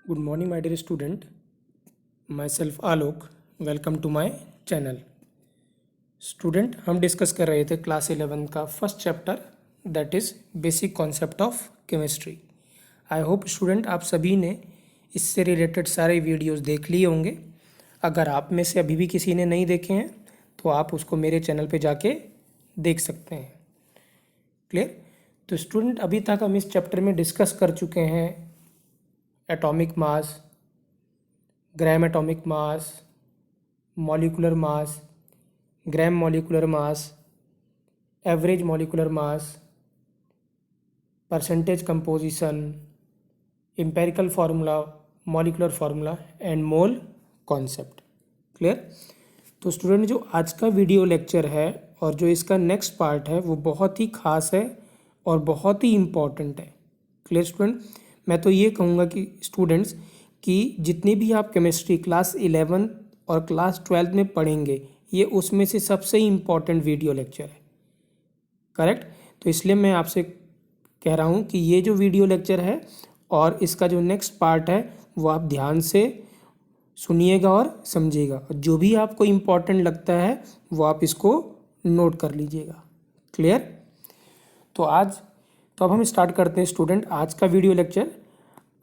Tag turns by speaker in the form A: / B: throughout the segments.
A: Good morning, my dear student. Myself Alok. Welcome to my channel. Student हम discuss कर रहे थे class 11 का first chapter that is basic concept of chemistry. I hope student आप सभी ने इससे रिलेटेड सारे वीडियोस देख लिए होंगे। अगर आप में से अभी भी किसी ने नहीं देखे हैं तो आप उसको मेरे चैनल पे जाके देख सकते हैं। क्लियर? तो स्टूडेंट अभी तक हम इस चैप्टर में डिस्कस कर चुके हैं atomic mass, gram atomic mass, molecular mass, gram molecular mass, average molecular mass, percentage composition, empirical formula, molecular formula and mole concept. Clear? तो स्टूडेंट जो आज का वीडियो लेक्चर है और जो इसका नेक्स्ट पार्ट है वो बहुत ही खास है और बहुत ही इम्पॉर्टेंट है। Clear student? मैं तो ये कहूँगा कि स्टूडेंट्स कि जितनी भी आप केमिस्ट्री क्लास 11 और क्लास 12 में पढ़ेंगे ये उसमें से सबसे इम्पॉर्टेंट वीडियो लेक्चर है। करेक्ट? तो इसलिए मैं आपसे कह रहा हूँ कि ये जो वीडियो लेक्चर है और इसका जो नेक्स्ट पार्ट है वो आप ध्यान से सुनिएगा और समझिएगा, और जो भी आपको इम्पॉर्टेंट लगता है वो आप इसको नोट कर लीजिएगा। क्लियर? तो अब हम स्टार्ट करते हैं स्टूडेंट आज का वीडियो लेक्चर।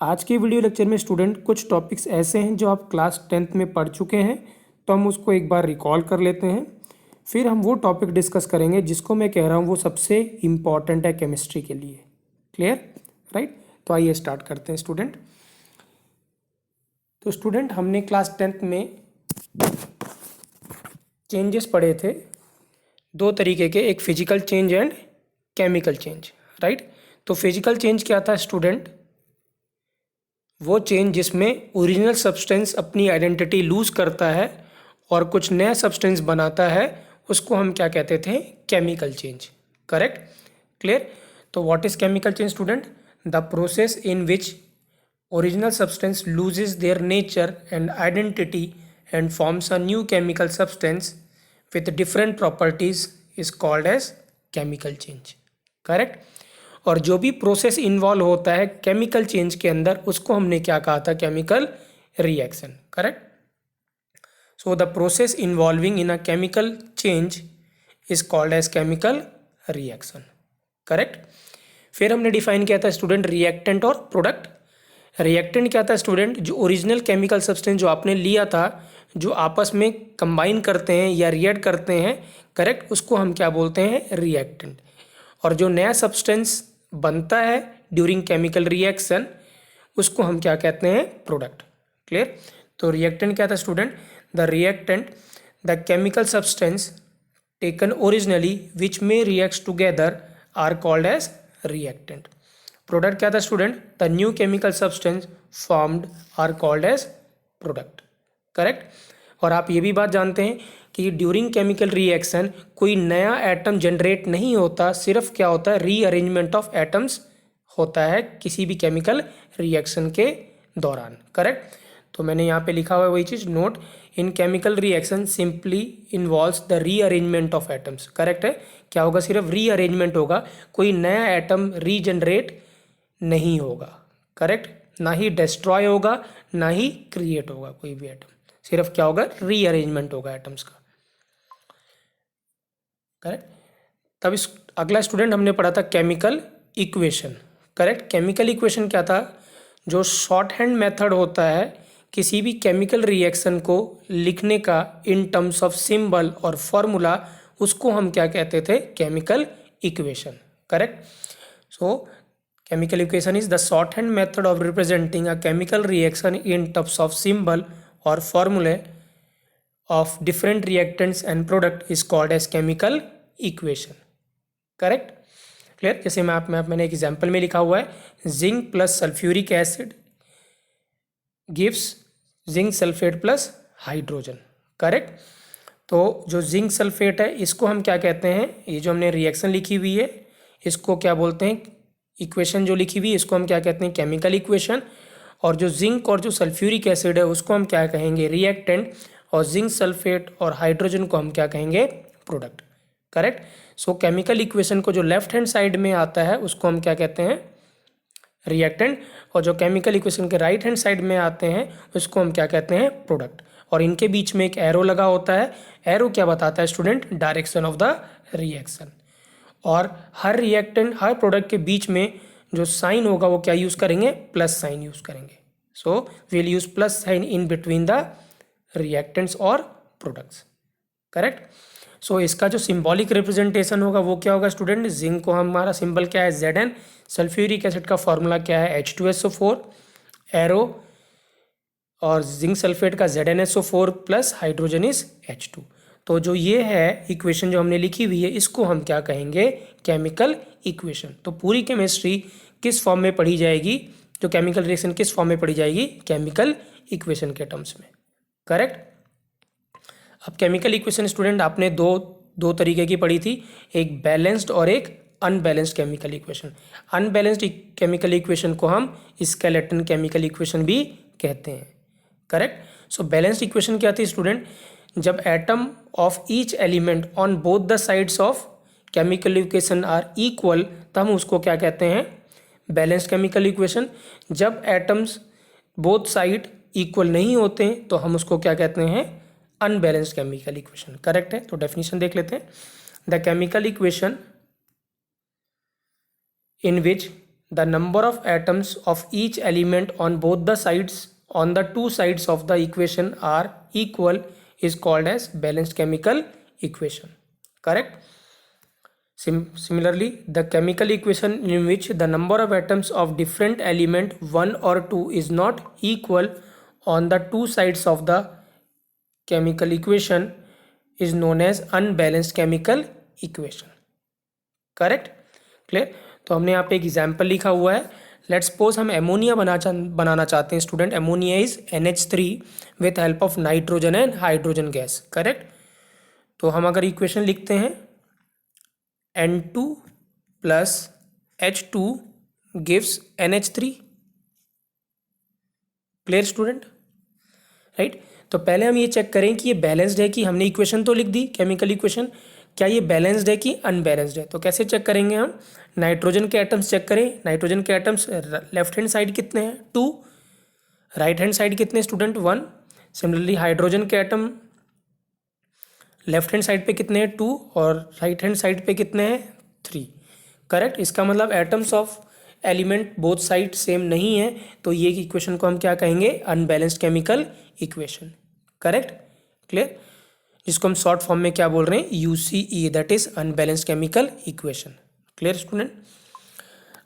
A: आज के वीडियो लेक्चर में स्टूडेंट कुछ टॉपिक्स ऐसे हैं जो आप क्लास 10th में पढ़ चुके हैं, तो हम उसको एक बार रिकॉल कर लेते हैं। फिर हम वो टॉपिक डिस्कस करेंगे जिसको मैं कह रहा हूँ वो सबसे इम्पॉर्टेंट है केमिस्ट्री के लिए। क्लियर? राइट? तो आइए स्टार्ट करते हैं स्टूडेंट। तो स्टूडेंट हमने क्लास 10th में चेंजेस पढ़े थे दो तरीके के, एक physical change and chemical change. Right? तो फिजिकल चेंज क्या था स्टूडेंट? वो चेंज जिसमें ओरिजिनल सब्सटेंस अपनी आइडेंटिटी लूज करता है और कुछ नया सब्सटेंस बनाता है, उसको हम क्या कहते थे? Chemical change. करेक्ट? क्लियर? तो what is chemical change student? The process in which original substance loses their nature and identity and forms a new chemical substance with different properties is called as chemical change. Correct? और जो भी process involve होता है chemical change के अंदर उसको हमने क्या कहा था? Chemical reaction. Correct? So the process involving in a chemical change is called as chemical reaction. Correct? फिर हमने डिफाइन किया था स्टूडेंट रिएक्टेंट और प्रोडक्ट। रिएक्टेंट क्या था स्टूडेंट? जो ओरिजिनल केमिकल सब्सटेंस जो आपने लिया था, जो आपस में कंबाइन करते हैं या रिएक्ट करते हैं, करेक्ट, उसको हम क्या बोलते हैं? रिएक्टेंट। और जो नया सब्सटेंस बनता है ड्यूरिंग केमिकल रिएक्शन उसको हम क्या कहते हैं? प्रोडक्ट। क्लियर? तो रिएक्टेंट क्या था student? The reactant the chemical substance taken originally which में reacts together are called as reactant. Product क्या था student? The new chemical substance formed are called as product. Correct? और आप ये भी बात जानते हैं कि ड्यूरिंग केमिकल रिएक्शन कोई नया एटम जनरेट नहीं होता, सिर्फ क्या होता है? रीअरेंजमेंट ऑफ एटम्स होता है किसी भी केमिकल रिएक्शन के दौरान। करेक्ट? तो मैंने यहाँ पे लिखा हुआ है वही चीज़, note in chemical reaction simply involves the rearrangement of atoms. Correct है? क्या होगा? सिर्फ रीअरेंजमेंट होगा, कोई नया एटम रीजनरेट नहीं होगा। करेक्ट? ना ही डिस्ट्रॉय होगा ना ही क्रिएट होगा कोई भी एटम, सिर्फ क्या होगा? रीअरेंजमेंट होगा एटम्स का। करेक्ट? तब इस अगला स्टूडेंट हमने पढ़ा था chemical equation. Correct? Chemical equation क्या था? जो शॉर्ट हैंड मेथड होता है किसी भी केमिकल रिएक्शन को लिखने का इन टर्म्स ऑफ सिंबल और फॉर्मूला, उसको हम क्या कहते थे? Chemical equation. Correct? So chemical equation is the short hand method of representing a chemical reaction in terms of symbol और फॉर्मूले of different reactants and product is called as chemical equation. Correct? Clear? जैसे मैंने एक example में लिखा हुआ है, zinc plus sulphuric acid gives zinc sulphate plus hydrogen. Correct? तो जो जिंक सल्फेट है इसको हम क्या कहते हैं? ये जो हमने रिएक्शन लिखी हुई है इसको क्या बोलते हैं? इक्वेशन जो लिखी हुई है इसको हम क्या कहते हैं? Chemical equation. और जो जिंक और जो सल्फ्यूरिक एसिड है उसको हम क्या कहेंगे? रिएक्टेंट। और जिंक सल्फेट और हाइड्रोजन को हम क्या कहेंगे? प्रोडक्ट। करेक्ट? सो केमिकल इक्वेशन को जो लेफ्ट हैंड साइड में आता है उसको हम क्या कहते हैं? रिएक्टेंट, और जो केमिकल इक्वेशन के राइट हैंड साइड में आते हैं उसको हम क्या कहते हैं, प्रोडक्ट। और इनके बीच में एक एरो लगा होता है। एरो क्या बताता है student, direction of the reaction. और हर रिएक्टेंट, हर प्रोडक्ट के बीच में जो साइन होगा वो क्या यूज़ करेंगे, प्लस साइन यूज़ करेंगे। So we will use plus sign in between the reactants और प्रोडक्ट्स, करेक्ट। सो इसका जो सिंबॉलिक रिप्रेजेंटेशन होगा वो क्या होगा स्टूडेंट, जिंक को हमारा सिंबल क्या है, Zn। सल्फ्यूरिक एसिड का फॉर्मूला क्या है, H2SO4। एरो और जिंक सल्फेट का ZnSO4 plus hydrogen is H2। तो जो ये है इक्वेशन जो हमने लिखी हुई है इसको हम क्या कहेंगे, केमिकल इक्वेशन। तो पूरी केमिस्ट्री किस फॉर्म में पढ़ी जाएगी, जो केमिकल रिएक्शन किस फॉर्म में पढ़ी जाएगी, केमिकल इक्वेशन के टर्म्स में, करेक्ट। अब केमिकल इक्वेशन स्टूडेंट आपने दो तरीके की पढ़ी थी, एक बैलेंस्ड और एक unbalanced chemical equation. Unbalanced chemical equation को हम स्केलेटन केमिकल इक्वेशन भी कहते हैं, करेक्ट। सो बैलेंस्ड इक्वेशन क्या थी स्टूडेंट, जब atom of each element on both the sides of chemical equation are equal, तो हम उसको क्या कहते हैं, बैलेंस्ड केमिकल इक्वेशन। जब एटम्स बोथ साइड इक्वल नहीं होते हैं तो हम उसको क्या कहते हैं, अनबैलेंस्ड केमिकल इक्वेशन, करेक्ट है। तो डेफिनेशन देख लेते हैं, the chemical equation in which the number of atoms of each element on both the sides, on the two sides of the equation are equal is called as balanced chemical equation, correct. Similarly, the chemical equation in which the number of atoms of different element 1 or 2 is not equal on the two sides of the chemical equation is known as unbalanced chemical equation, correct, clear। तो हमने यहाँ पे एक example लिखा हुआ है, let's suppose हम ammonia बनाना चाहते हैं student. Ammonia is NH3 with help of nitrogen and hydrogen gas, correct. तो हम अगर इक्वेशन लिखते हैं N2 plus H2 gives NH3, clear student, right. तो पहले हम ये चेक करें कि ये बैलेंस्ड है, कि हमने इक्वेशन तो लिख दी केमिकल इक्वेशन, क्या ये बैलेंस्ड है कि अनबैलेंस्ड है। तो कैसे चेक करेंगे हम, नाइट्रोजन के एटम्स चेक करें। नाइट्रोजन के एटम्स लेफ्ट हैंड साइड कितने हैं, 2, राइट हैंड साइड कितने स्टूडेंट, 1। सिमिलरली हाइड्रोजन के एटम लेफ्ट हैंड साइड पे कितने हैं, 2, और राइट हैंड साइड पे कितने हैं, 3, करेक्ट। इसका मतलब atoms of element both side same नहीं है, तो ये इक्वेशन को हम क्या कहेंगे, unbalanced chemical equation, correct, clear. जिसको हम शॉर्ट फॉर्म में क्या बोल रहे हैं, UCE, that is unbalanced chemical equation, clear student.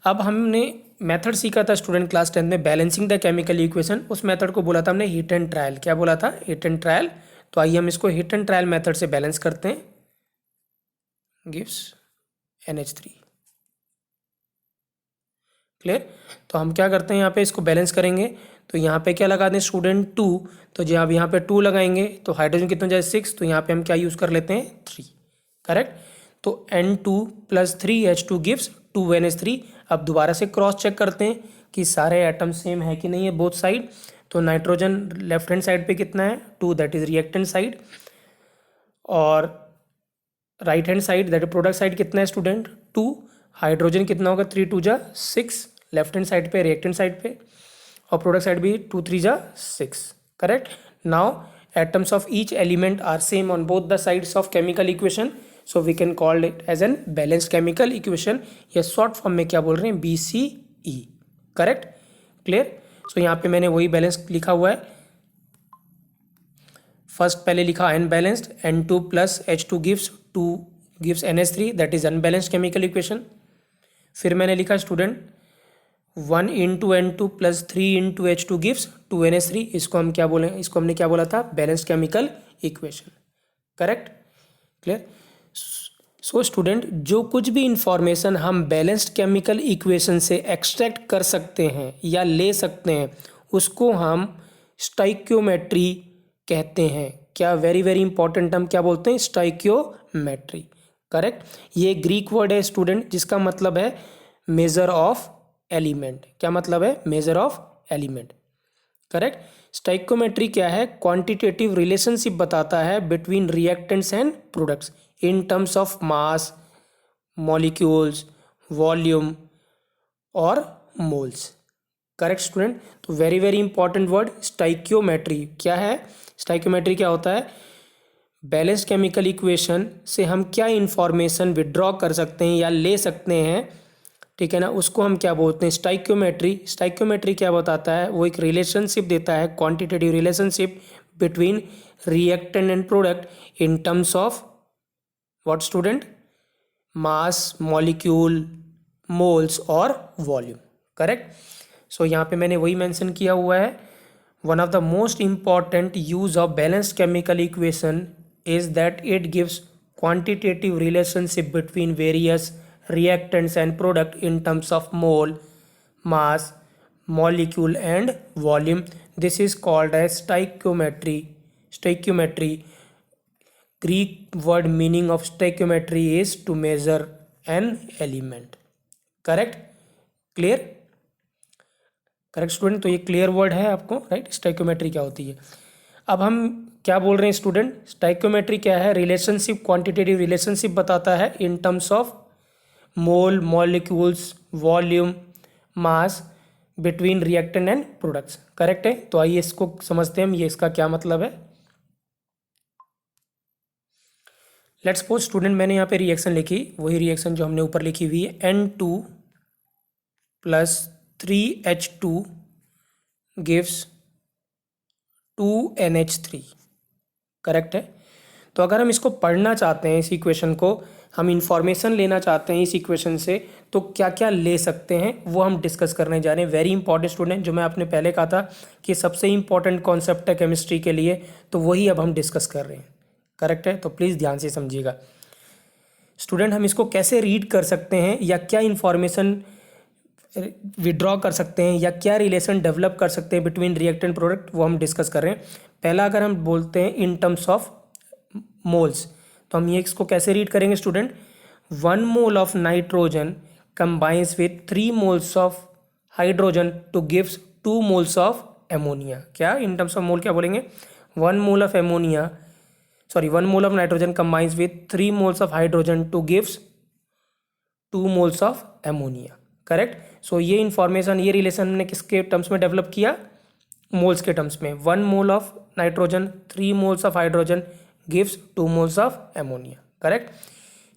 A: अब हमने मेथड सीखा था स्टूडेंट क्लास 10 में, बैलेंसिंग द केमिकल इक्वेशन। उस मेथड को बोला था हमने हिट एंड ट्रायल, क्या बोला था, हिट एंड ट्रायल। तो आइए हम इसको हिट एंड ट्रायल मेथड से बैलेंस करते हैं, गिव्स NH3, क्लियर। तो हम क्या करते हैं, यहाँ पे इसको बैलेंस करेंगे, तो यहाँ पे क्या लगा दें स्टूडेंट 2, तो जब यहाँ पे 2 लगाएंगे तो हाइड्रोजन कितना जाए 6, तो यहाँ पे हम क्या यूज़ कर लेते हैं 3, करेक्ट। तो N2 plus 3H2 gives 2NH3। अब दोबारा से क्रॉस चेक करते हैं कि सारे एटम सेम है कि नहीं है बोथ साइड। तो नाइट्रोजन लेफ्ट हैंड साइड पे कितना है, 2, दैट इज रिएक्टेंट साइड, और right hand side that is product side कितना है स्टूडेंट, 2। हाइड्रोजन कितना होगा, 3 2 जा 6 लेफ्ट हैंड साइड पे, रिएक्टेंट साइड पे, और प्रोडक्ट साइड भी 2 3 जा 6, correct. Now atoms of each element are same on both the sides of chemical equation, so we can call it as an balanced chemical equation, या short form में क्या बोल रहे हैं, BCE, करेक्ट, क्लियर। सो यहाँ पे मैंने वही बैलेंस लिखा हुआ है। फर्स्ट पहले लिखा unbalanced, N2 plus H2 gives NH3, that is unbalanced chemical equation. फिर मैंने लिखा student 1 into N2 plus 3 into H2 gives 2NH3, इसको हम क्या बोले, इसको हमने क्या बोला था, balanced chemical equation, correct, clear. So student, जो कुछ भी इंफॉर्मेशन हम बैलेंस्ड केमिकल इक्वेशन से एक्सट्रैक्ट कर सकते हैं या ले सकते हैं उसको हम स्टोइकियोमेट्री कहते हैं। क्या, वेरी वेरी इंपॉर्टेंट टर्म, क्या बोलते हैं, स्टोइकियोमेट्री, करेक्ट। ये ग्रीक वर्ड है स्टूडेंट जिसका मतलब है मेजर ऑफ एलिमेंट। क्या मतलब है, measure of element, correct. Stoichiometry क्या है, क्वांटिटेटिव रिलेशनशिप बताता है between reactants and products in terms of mass, molecules, volume और मोल्स, करेक्ट स्टूडेंट। तो very very important word stoichiometry. क्या है स्टाइक्योमेट्री? क्या होता है? बैलेंस्ड केमिकल इक्वेशन से हम क्या इंफॉर्मेशन विड्रॉ कर सकते हैं या ले सकते हैं, ठीक है ना, उसको हम क्या बोलते हैं? स्टाइक्योमेट्री। स्टाइक्योमेट्री क्या बताता है? वो एक रिलेशनशिप देता है, quantitative relationship between reactant and product in terms of what student? Mass, molecule, moles और वॉल्यूम। करेक्ट। सो यहाँ पे मैंने वही मेंशन किया हुआ है, one of the most important use of balanced chemical equation is that it gives quantitative relationship between various reactants and product in terms of mole, mass, molecule and volume. This is called as stoichiometry. Stoichiometry. Greek word meaning of stoichiometry is to measure an element. Correct? Clear? Correct student. तो ये clear word है आपको, right? Stoichiometry क्या होती है? अब हम क्या बोल रहे हैं स्टूडेंट? स्टाइक्योमेट्री क्या है? रिलेशनशिप, क्वांटिटेटिव रिलेशनशिप बताता है इन terms of mole, molecules, volume, mass between reactant and products. Correct है। तो आइए इसको समझते हैं हम, ये इसका क्या मतलब है। लेट्स सपोज स्टूडेंट मैंने यहाँ पे रिएक्शन लिखी, वही रिएक्शन जो हमने ऊपर लिखी हुई है, N2 plus 3H2 gives 2NH3। Correct है। तो अगर हम इसको पढ़ना चाहते हैं, इस इक्वेशन को हम इंफॉर्मेशन लेना चाहते हैं इस इक्वेशन से, तो क्या क्या ले सकते हैं वो हम डिस्कस करने जा रहे हैं। वेरी इंपॉर्टेंट स्टूडेंट, जो मैं आपने पहले कहा था कि सबसे इंपॉर्टेंट कॉन्सेप्ट है केमिस्ट्री के लिए, तो वही अब हम डिस्कस कर रहे हैं। करेक्ट है। तो प्लीज़ ध्यान से समझिएगा स्टूडेंट, हम इसको कैसे रीड कर सकते हैं या क्या इंफॉर्मेशन विड्रॉ कर सकते हैं या क्या रिलेशन डेवलप कर सकते हैं बिटवीन रिएक्टेंट प्रोडक्ट, वो हम डिस्कस कर रहे हैं। पहला अगर हम बोलते हैं इन टर्म्स ऑफ मोल्स, तो हम ये इसको कैसे रीड करेंगे student? 1 mole of nitrogen combines with 3 moles of hydrogen to gives 2 moles of ammonia. क्या इन टर्म्स ऑफ मोल क्या बोलेंगे? 1 mole of ammonia, sorry 1 mole of nitrogen combines with 3 moles of hydrogen to gives 2 moles of ammonia. Correct. So ये information, ये relation हमने किसके terms में develop किया? Moles के टर्म्स में। 1 mole of nitrogen, 3 moles of hydrogen gives 2 moles of ammonia. Correct.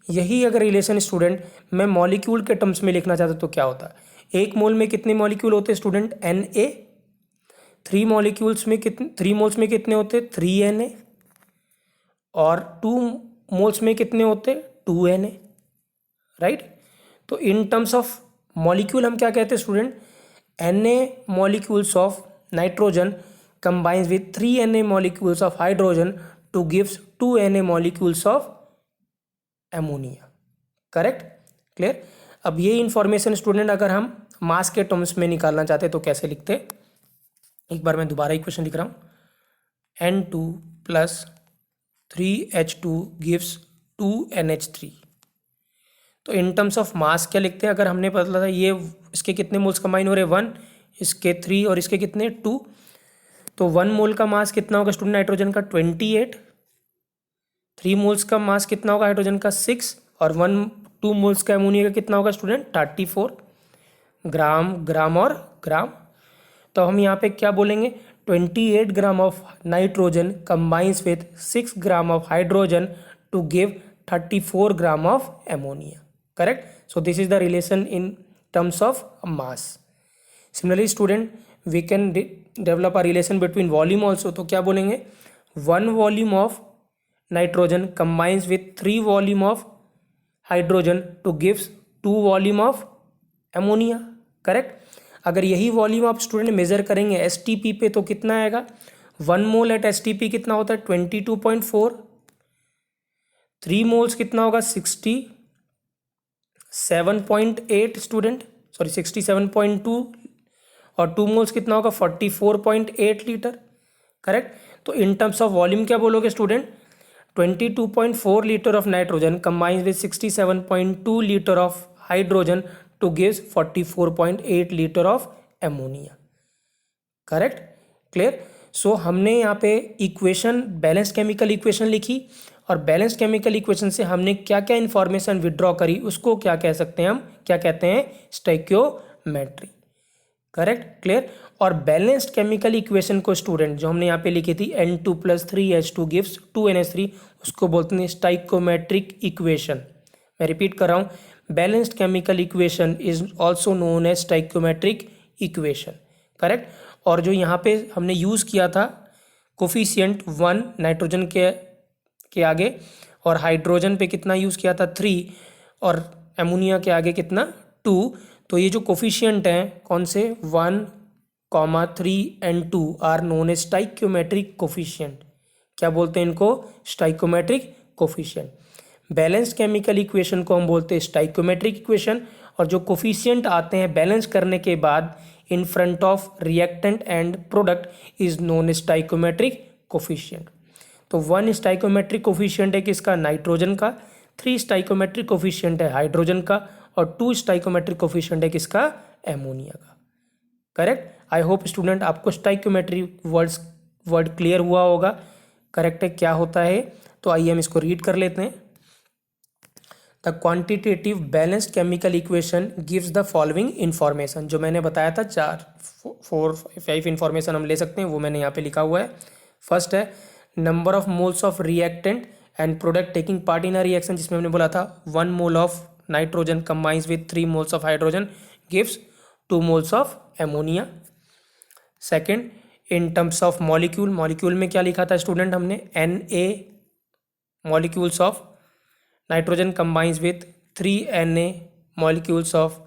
A: यही अगर रिलेशन स्टूडेंट मैं मॉलिक्यूल के टर्म्स में लिखना चाहता तो क्या होता? एक मोल में कितने मॉलिक्यूल होते हैं स्टूडेंट? Na। 3 मॉलिक्यूल्स में कितने, 3 मोल्स में कितने होते? 3Na। और 2 मोल्स में कितने होते? 2Na। राइट। तो इन टर्म्स ऑफ मॉलिक्यूल हम क्या कहते हैं student? Na molecules of nitrogen combines with 3 Na molecules of hydrogen to gives 2 Na molecules of ammonia। Correct? Clear? अब ये इंफॉर्मेशन स्टूडेंट अगर हम मास के टर्म्स में निकालना चाहते तो कैसे लिखते? एक बार मैं दोबारा इक्वेशन लिख रहा हूँ। N2 plus 3H2 gives 2NH3। तो इन टर्म्स ऑफ मास क्या लिखते हैं? अगर हमने पता था ये इसके कितने मोल्स कंबाइन हो रहे हैं? 1, इसके 3 और इसके कितने? 2। तो 1 मोल का मास कितना होगा स्टूडेंट नाइट्रोजन का? 28। 3 मोल्स का मास कितना होगा हाइड्रोजन का? 6। और 2 मोल्स का अमोनिया का कितना होगा स्टूडेंट? 34 ग्राम, ग्राम और ग्राम। तो हम यहाँ पे क्या बोलेंगे? 28 gram of nitrogen combines with 6 gram of hydrogen to give 34 gram of ammonia. Correct. So this is the relation in terms of mass. Similarly student we can develop a relation between volume also. तो क्या बोलेंगे? 1 volume of nitrogen combines with 3 volume of hydrogen to gives 2 volume of ammonia. Correct. अगर यही volume आप student major करेंगे STP पे तो कितना आएगा? 1 मोल एट एसटीपी कितना होता है? 22.4। 3 मोल्स कितना होगा? 67.8 स्टूडेंट, सॉरी 67.2। और 2 मोल्स कितना होगा? 44.8 लीटर। करेक्ट। तो इन टर्म्स ऑफ वॉल्यूम क्या बोलोगे student? 22.4 litre of nitrogen combines with 67.2 litre of hydrogen to gives 44.8 litre of ammonia. Correct. Clear. So हमने यहाँ पे इक्वेशन, बैलेंस्ड केमिकल इक्वेशन लिखी, और बैलेंस्ड केमिकल इक्वेशन से हमने क्या क्या इंफॉर्मेशन विड्रॉ करी उसको क्या कह सकते हैं हम? क्या कहते हैं? स्टोइकियोमेट्री। Correct, clear. और बैलेंस्ड केमिकल इक्वेशन को स्टूडेंट जो हमने यहाँ पे लिखी थी N2 + 3H2 गिव्स 2NH3, उसको बोलते हैं स्टाइकोमेट्रिक इक्वेशन। मैं रिपीट कर रहा हूँ, balanced chemical equation is also known as stoichiometric equation, correct. और जो यहाँ पे हमने यूज़ किया था कोफिशिएंट 1 नाइट्रोजन के आगे, और हाइड्रोजन पे कितना यूज़ किया था 3, और एमोनिया के आगे कितना 2। तो ये जो कोफिशिएंट हैं कौन से 1, 3 and 2 are known as stoichiometric coefficient. क्या बोलते हैं इनको? Stoichiometric coefficient. Balanced chemical equation को हम बोलते हैं स्टाइक्योमेट्रिक इक्वेशन, और जो कोफिशिएंट आते हैं बैलेंस करने के बाद in front of reactant and product is known as stoichiometric coefficient. तो 1 स्टाइक्योमेट्रिक कोफिशिएंट है किसका? नाइट्रोजन का। 3 स्टाइक्योमेट्रिक कोफिशिएंट है हाइड्रोजन का, और 2 स्टाइक्योमेट्रिक कोफिशिएंट है किसका? एमोनिया का, करेक्ट। आई होप स्टूडेंट आपको स्टाइक्योमेट्रिक वर्ड क्लियर हुआ होगा, करेक्ट है क्या होता है। तो आइए हम इसको रीड कर लेते हैं। The quantitative balanced chemical equation gives the following information. जो मैंने बताया था 5 इंफॉर्मेशन हम ले सकते हैं, वो मैंने यहाँ पे लिखा हुआ है। फर्स्ट है number of moles of reactant and product taking part in a reaction, जिसमें हमने बोला था 1 mole of nitrogen combines with 3 moles of hydrogen gives 2 moles of ammonia. Second, in terms of molecule, molecule में क्या लिखा था student हमने? Na molecules of nitrogen combines with 3 Na molecules of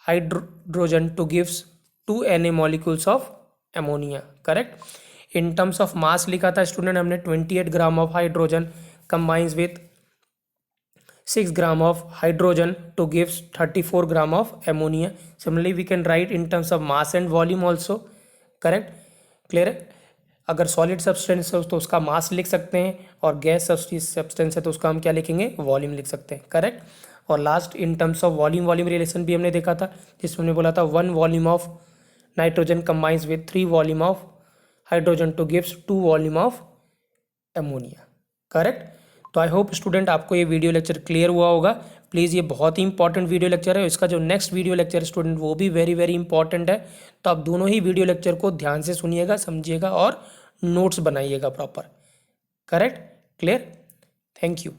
A: hydrogen to gives 2 Na molecules of ammonia, correct. In terms of मास लिखा था student हमने 28 gram of hydrogen combines with 6 gram of hydrogen to gives 34 gram of ammonia. Similarly we can write in terms of mass and volume also, correct, clear है। अगर solid substance है तो उसका मास लिख सकते हैं, और गैस सब्सटेंस है तो उसका हम क्या लिखेंगे? वॉल्यूम लिख सकते हैं, करेक्ट। और last in terms of volume relation भी हमने देखा था, जिसमें हमने बोला था 1 volume of nitrogen combines with 3 volume of hydrogen to gives 2 volume of ammonia, correct. तो आई होप स्टूडेंट आपको ये वीडियो लेक्चर क्लियर हुआ होगा। प्लीज़ ये बहुत ही इंपॉर्टेंट वीडियो लेक्चर है, इसका जो नेक्स्ट वीडियो लेक्चर स्टूडेंट वो भी वेरी वेरी इंपॉर्टेंट है। तो आप दोनों ही वीडियो लेक्चर को ध्यान से सुनिएगा, समझिएगा और नोट्स बनाइएगा proper, correct, clear. Thank you.